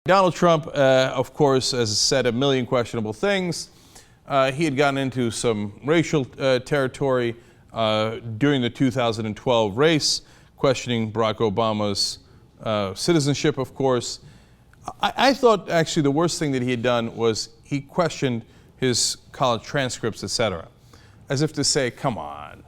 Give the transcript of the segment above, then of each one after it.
Donald Trump, of course, has said a million questionable things. He had gotten into some racial territory during the 2012 race, questioning Barack Obama's citizenship, of course. I thought actually the worst thing that he had done was he questioned his college transcripts, etc., as if to say, come on,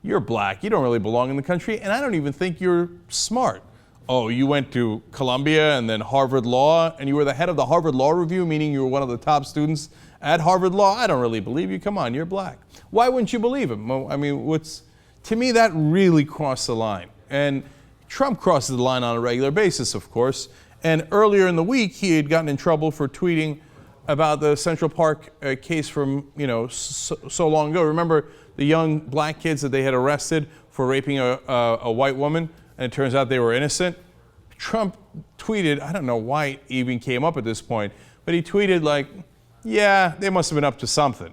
you're black, you don't really belong in the country, and I don't even think you're smart. Oh, you went to Columbia and then Harvard Law, and you were the head of the Harvard Law Review, meaning you were one of the top students at Harvard Law? I don't really believe you. Come on, you're black. Why wouldn't you believe him? Well, I mean, to me, that really crossed the line. And Trump crosses the line on a regular basis, of course. And earlier in the week, he had gotten in trouble for tweeting about the Central Park case from, so long ago. Remember the young black kids that they had arrested for raping a white woman? And it turns out they were innocent. Trump tweeted, I don't know why it even came up at this point, but he tweeted like, yeah, they must have been up to something.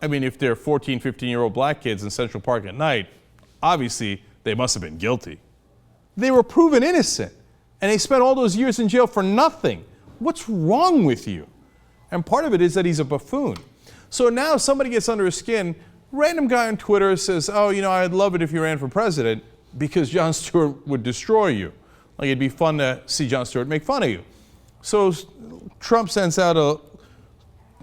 I mean, if they're 14, 15-year-old black kids in Central Park at night, obviously they must have been guilty. They were proven innocent, and they spent all those years in jail for nothing. What's wrong with you? And part of it is that he's a buffoon. So now somebody gets under his skin, random guy on Twitter says, oh, I'd love it if you ran for president, because Jon Stewart would destroy you. Like, it'd be fun to see Jon Stewart make fun of you. So Trump sends out a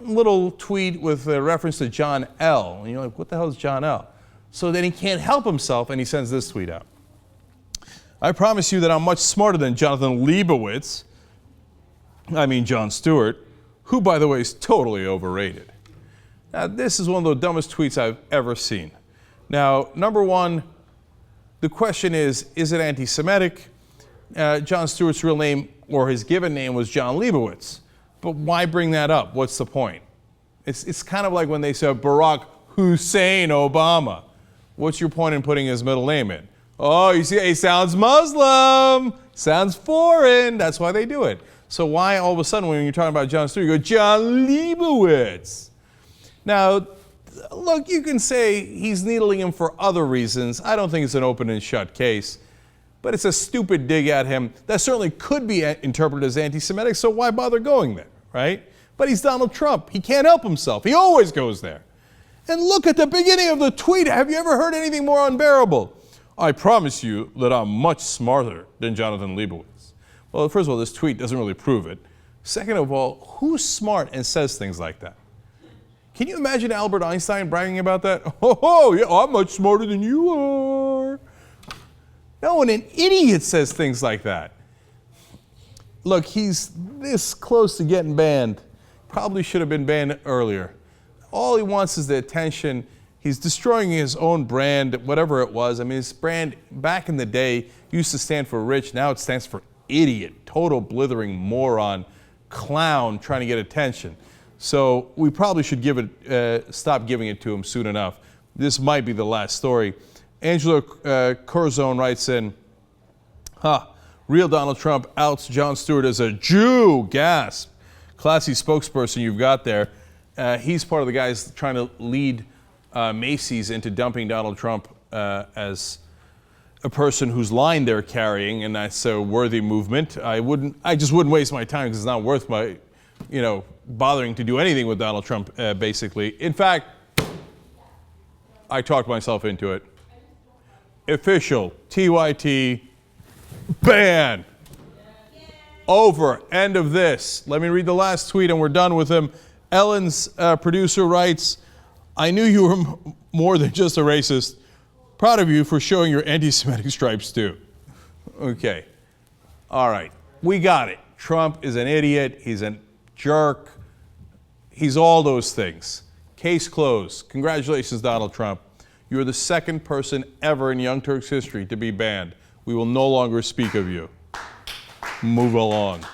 little tweet with a reference to John L. And you're like, what the hell is John L? So then he can't help himself, and he sends this tweet out. I promise you that I'm much smarter than Jonathan Leibowitz, Jon Stewart, who, by the way, is totally overrated. Now, this is one of the dumbest tweets I've ever seen. Now, number one, the question is it anti-Semitic? Jon Stewart's real name, or his given name, was John Leibowitz. But why bring that up? What's the point? It's kind of like when they said Barack Hussein Obama. What's your point in putting his middle name in? Oh, you see, he sounds Muslim, sounds foreign. That's why they do it. So why all of a sudden when you're talking about Jon Stewart, you go, John Leibowitz? Now, look, you can say he's needling him for other reasons. I don't think it's an open and shut case. But it's a stupid dig at him that certainly could be interpreted as anti-Semitic, so why bother going there, right? But he's Donald Trump. He can't help himself. He always goes there. And look at the beginning of the tweet. Have you ever heard anything more unbearable? I promise you that I'm much smarter than Jonathan Leibowitz. Well, first of all, this tweet doesn't really prove it. Second of all, who's smart and says things like that? Can you imagine Albert Einstein bragging about that? Oh, yeah, I'm much smarter than you are. No, and an idiot says things like that. Look, he's this close to getting banned. Probably should have been banned earlier. All he wants is the attention. He's destroying his own brand, whatever it was. I mean, his brand back in the day used to stand for rich. Now it stands for idiot, total blithering moron, clown trying to get attention. So we probably should stop giving it to him soon enough. This might be the last story. Angela Curzone writes in, real Donald Trump outs Jon Stewart as a Jew, gasp. Classy spokesperson you've got there. He's part of the guys trying to lead Macy's into dumping Donald Trump as a person whose line they're carrying, and that's a worthy movement. I just wouldn't waste my time because it's not worth my, bothering to do anything with Donald Trump, basically. In fact, I talked myself into it. Official TYT ban. Over. End of this. Let me read the last tweet and we're done with him. Ellen's producer writes, I knew you were more than just a racist. Proud of you for showing your anti-Semitic stripes too. Okay. All right. We got it. Trump is an idiot. He's a jerk. He's all those things. Case closed. Congratulations, Donald Trump. You are the second person ever in Young Turks history to be banned. We will no longer speak of you. Move along.